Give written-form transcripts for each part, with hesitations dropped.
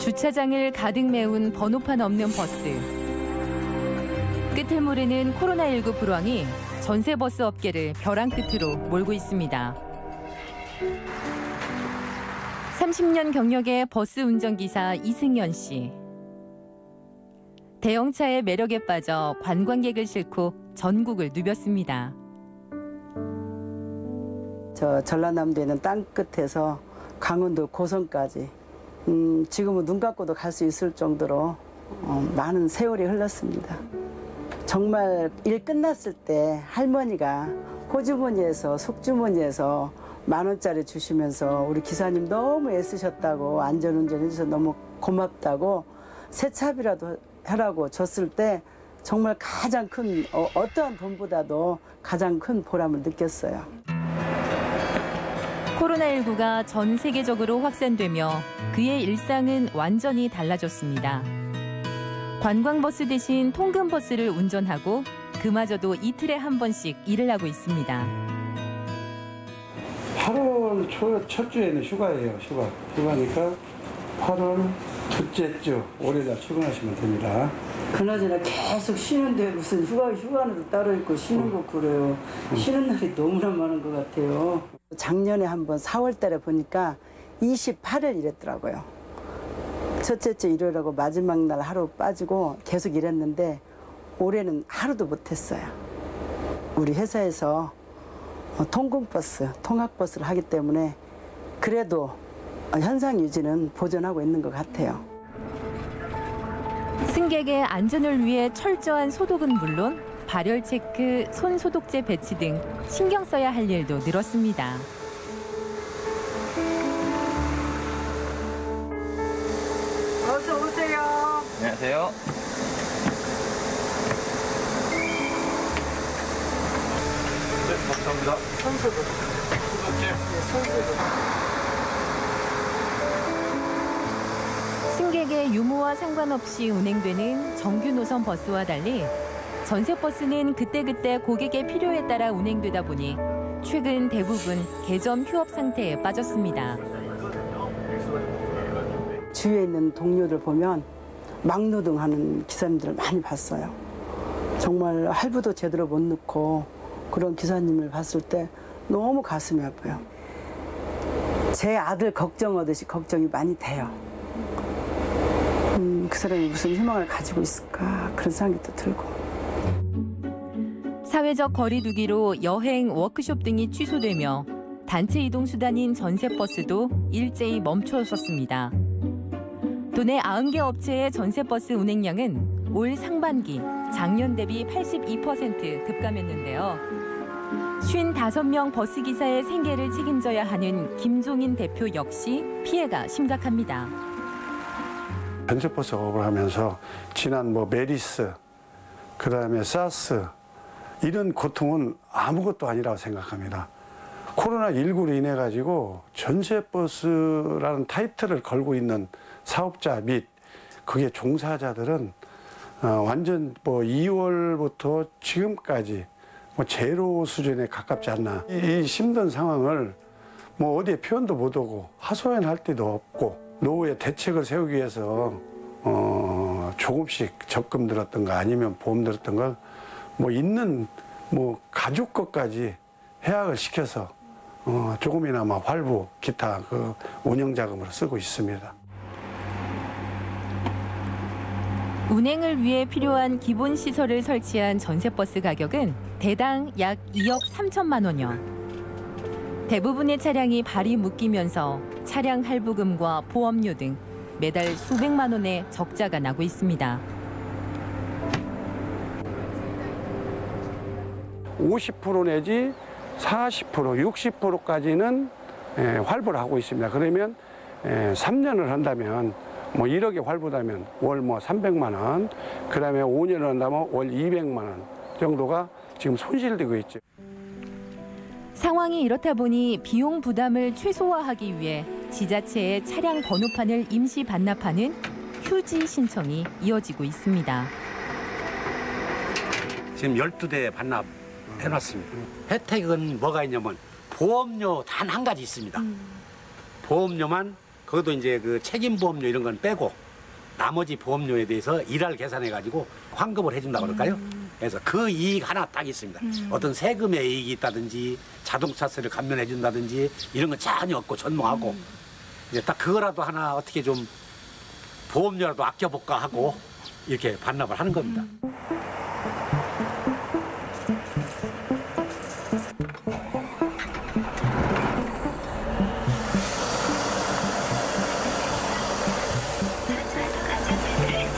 주차장을 가득 메운 번호판 없는 버스. 끝을 모르는 코로나19 불황이 전세버스 업계를 벼랑 끝으로 몰고 있습니다. 30년 경력의 버스 운전기사 이승연 씨. 대형차의 매력에 빠져 관광객을 싣고 전국을 누볐습니다. 저 전라남도에 있는 땅끝에서 강원도 고성까지 지금은 눈 감고도 갈 수 있을 정도로 많은 세월이 흘렀습니다. 정말 일 끝났을 때 할머니가 호주머니에서 속주머니에서 10,000원짜리 주시면서 우리 기사님 너무 애쓰셨다고 안전운전 해주셔서 너무 고맙다고 세차비라도 하라고 줬을 때 정말 가장 큰 어떠한 돈보다도 가장 큰 보람을 느꼈어요. 코로나19가 전 세계적으로 확산되며 그의 일상은 완전히 달라졌습니다. 관광버스 대신 통근버스를 운전하고 그마저도 이틀에 한 번씩 일을 하고 있습니다. 8월 초 첫 주에는 휴가예요. 휴가니까 8월 둘째 주 월요일날 출근하시면 됩니다. 그나저나 계속 쉬는데 무슨 휴가는 따로 있고 쉬는 거 그래요. 쉬는 날이 너무나 많은 것 같아요. 작년에 한번 4월 달에 보니까 28일 일했더라고요. 첫째 주 일요일하고 마지막 날 하루 빠지고 계속 일했는데 올해는 하루도 못했어요. 우리 회사에서 통근버스, 통학버스를 하기 때문에 그래도 현상 유지는 보존하고 있는 것 같아요. 승객의 안전을 위해 철저한 소독은 물론 발열 체크, 손 소독제 배치 등 신경 써야 할 일도 늘었습니다. 어서 오세요. 안녕하세요. 네, 감사합니다. 손소독. 소독제. 네, 손소독. 승객의 유무와 상관없이 운행되는 정규 노선 버스와 달리 전세버스는 그때그때 고객의 필요에 따라 운행되다 보니 최근 대부분 개점 휴업 상태에 빠졌습니다. 주위에 있는 동료들 보면 막노동하는 기사님들을 많이 봤어요. 정말 할부도 제대로 못 넣고 그런 기사님을 봤을 때 너무 가슴이 아파요. 제 아들 걱정하듯이 걱정이 많이 돼요. 그 사람이 무슨 희망을 가지고 있을까 그런 생각이 또 들고. 사회적 거리 두기로 여행, 워크숍 등이 취소되며 단체 이동 수단인 전세버스도 일제히 멈춰섰습니다. 도내 90개 업체의 전세버스 운행량은 올 상반기 작년 대비 82% 급감했는데요. 55명 버스기사의 생계를 책임져야 하는 김종인 대표 역시 피해가 심각합니다. 전세버스 업을 하면서 지난 메리스, 그다음에 사스 이런 고통은 아무것도 아니라고 생각합니다. 코로나19로 인해 가지고 전세버스라는 타이틀을 걸고 있는 사업자 및 그게 종사자들은 완전 2월부터 지금까지 제로 수준에 가깝지 않나. 이 힘든 상황을 어디에 표현도 못 하고 하소연할 데도 없고 노후의 대책을 세우기 위해서 조금씩 적금 들었던가 아니면 보험 들었던가 있는 가족 것까지 해약을 시켜서 조금이나마 활부 기타 그 운영 자금으로 쓰고 있습니다. 운행을 위해 필요한 기본 시설을 설치한 전세버스 가격은 대당 약 2억 3천만 원여. 대부분의 차량이 발이 묶이면서 차량 할부금과 보험료 등 매달 수백만 원의 적자가 나고 있습니다. 50% 내지 40%, 60%까지는 활부를 하고 있습니다. 그러면 3년을 한다면 1억에 활부다면 월 300만 원, 그다음에 5년을 한다면 월 200만 원 정도가 지금 손실되고 있죠. 상황이 이렇다 보니 비용 부담을 최소화하기 위해 지자체의 차량 번호판을 임시 반납하는 휴지 신청이 이어지고 있습니다. 지금 12대 반납해놨습니다. 혜택은 뭐가 있냐면 보험료 단 한 가지 있습니다. 보험료만 그것도 이제 그 책임보험료 이런 건 빼고 나머지 보험료에 대해서 일할 계산해가지고 환급을 해준다 그럴까요? 그래서 그 이익 하나 딱 있습니다. 어떤 세금의 이익이 있다든지 자동차세를 감면해준다든지 이런 건 전혀 없고 전무하고 이제 딱 그거라도 하나 어떻게 좀 보험료라도 아껴볼까 하고 이렇게 반납을 하는 겁니다.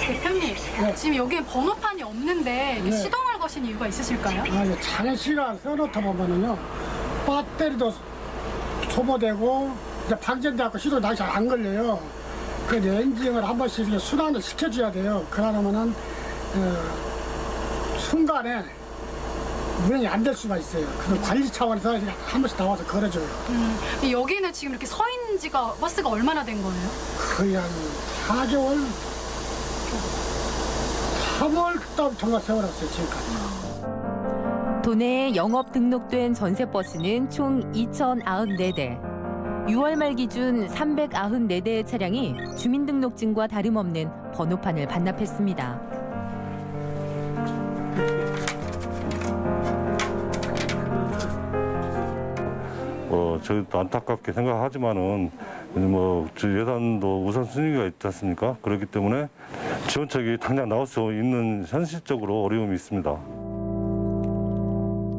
대표님, 지금 여기에 번호판이 없는데 이게 시동을 거신 이유가 있으실까요? 아니, 장시간 써놓다 보면은요, 배터리도 소모되고, 이제 방전돼갖고 시동 낚시 안 걸려요. 그래서 엔진을 한 번씩 이렇게 순환을 시켜줘야 돼요. 그러면은, 순간에 운행이 안 될 수가 있어요. 그래서 관리 차원에서 한 번씩 나와서 걸어줘요. 여기는 지금 이렇게 서 있는 지가 버스가 얼마나 된 거예요? 거의 한 4개월, 3월부터 세워놨어요, 지금까지. 도내에 영업 등록된 전세버스는 총 2,094대. 6월 말 기준 394대의 차량이 주민등록증과 다름없는 번호판을 반납했습니다. 저희도 안타깝게 생각하지만은 예산도 우선순위가 있지 않습니까? 그렇기 때문에 지원책이 당장 나올 수 있는 현실적으로 어려움이 있습니다.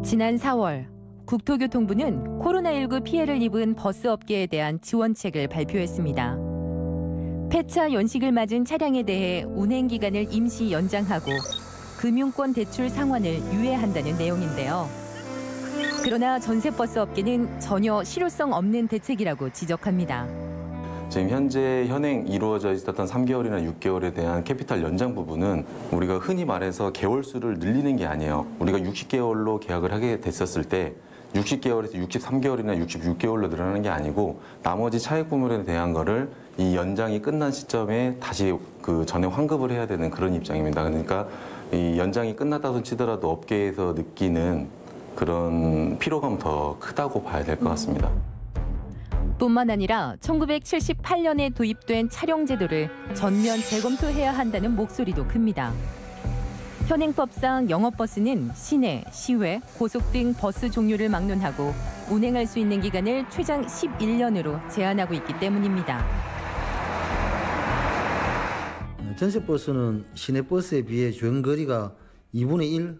지난 4월 국토교통부는 코로나19 피해를 입은 버스업계에 대한 지원책을 발표했습니다. 폐차 연식을 맞은 차량에 대해 운행기간을 임시 연장하고 금융권 대출 상환을 유예한다는 내용인데요. 그러나 전세버스 업계는 전혀 실효성 없는 대책이라고 지적합니다. 지금 현재 현행 이루어져 있었던 3개월이나 6개월에 대한 캐피탈 연장 부분은 우리가 흔히 말해서 개월수를 늘리는 게 아니에요. 우리가 60개월로 계약을 하게 됐었을 때 60개월에서 63개월이나 66개월로 늘어나는 게 아니고 나머지 차액 부분에 대한 거를 이 연장이 끝난 시점에 다시 그 전에 환급을 해야 되는 그런 입장입니다. 그러니까 이 연장이 끝났다고 치더라도 업계에서 느끼는 그런 피로감 더 크다고 봐야 될 것 같습니다. 뿐만 아니라 1978년에 도입된 차량 제도를 전면 재검토해야 한다는 목소리도 큽니다. 현행법상 영업버스는 시내, 시외, 고속 등 버스 종류를 막론하고 운행할 수 있는 기간을 최장 11년으로 제한하고 있기 때문입니다. 전세버스는 시내버스에 비해 주행거리가 2분의 1,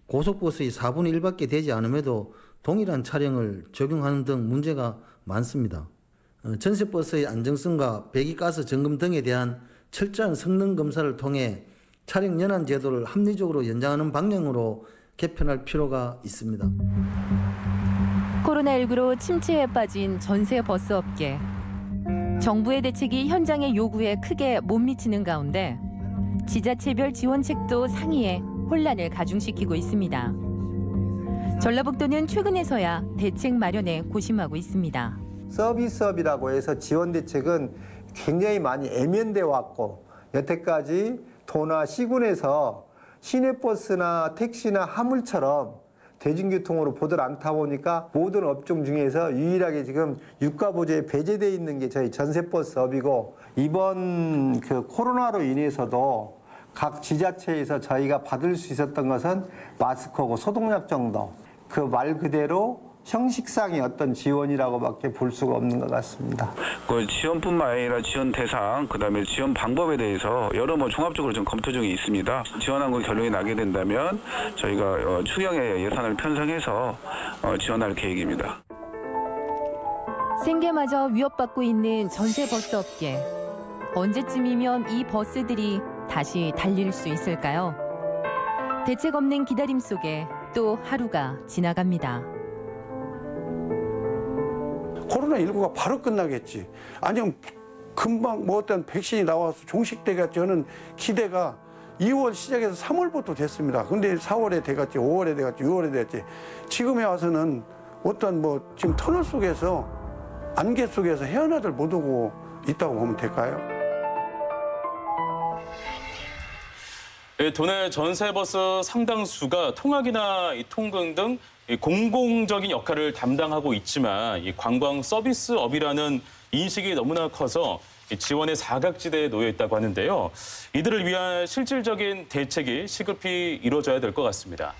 고속버스의 4분의 1밖에 되지 않음에도 동일한 차량을 적용하는 등 문제가 많습니다. 전세버스의 안정성과 배기가스 점검 등에 대한 철저한 성능 검사를 통해 차량 연한 제도를 합리적으로 연장하는 방향으로 개편할 필요가 있습니다. 코로나19로 침체에 빠진 전세버스 업계. 정부의 대책이 현장의 요구에 크게 못 미치는 가운데 지자체별 지원책도 상이에 혼란을 가중시키고 있습니다. 전라북도는 최근에서야 대책 마련에 고심하고 있습니다. 서비스업이라고 해서 지원 대책은 굉장히 많이 애면돼 왔고 여태까지 도나 시군에서 시내버스나 택시나 화물처럼 대중교통으로 보들 않다 보니까 모든 업종 중에서 유일하게 지금 유가보조에 배제되어 있는 게 저희 전세버스업이고 이번 그 코로나로 인해서도 각 지자체에서 저희가 받을 수 있었던 것은 마스크하고 소독약 정도. 그 말 그대로 형식상의 어떤 지원이라고밖에 볼 수가 없는 것 같습니다. 그 지원뿐만 아니라 지원 대상, 그다음에 지원 방법에 대해서 여러 종합적으로 좀 검토 중에 있습니다. 지원한 거 결론이 나게 된다면 저희가 추경의 예산을 편성해서 지원할 계획입니다. 생계마저 위협받고 있는 전세버스 업계. 언제쯤이면 이 버스들이 다시 달릴 수 있을까요? 대책 없는 기다림 속에 또 하루가 지나갑니다. 코로나19가 바로 끝나겠지. 아니면 금방 뭐 어떤 백신이 나와서 종식되겠지 하는 기대가 2월 시작해서 3월부터 됐습니다. 근데 4월에 돼갔지, 5월에 돼갔지, 6월에 돼갔지. 지금에 와서는 어떤 지금 터널 속에서 안개 속에서 헤어나들 못하고 있다고 보면 될까요? 도내 전세버스 상당수가 통학이나 통근 등 공공적인 역할을 담당하고 있지만 이 관광 서비스업이라는 인식이 너무나 커서 지원의 사각지대에 놓여 있다고 하는데요. 이들을 위한 실질적인 대책이 시급히 이루어져야 될 것 같습니다.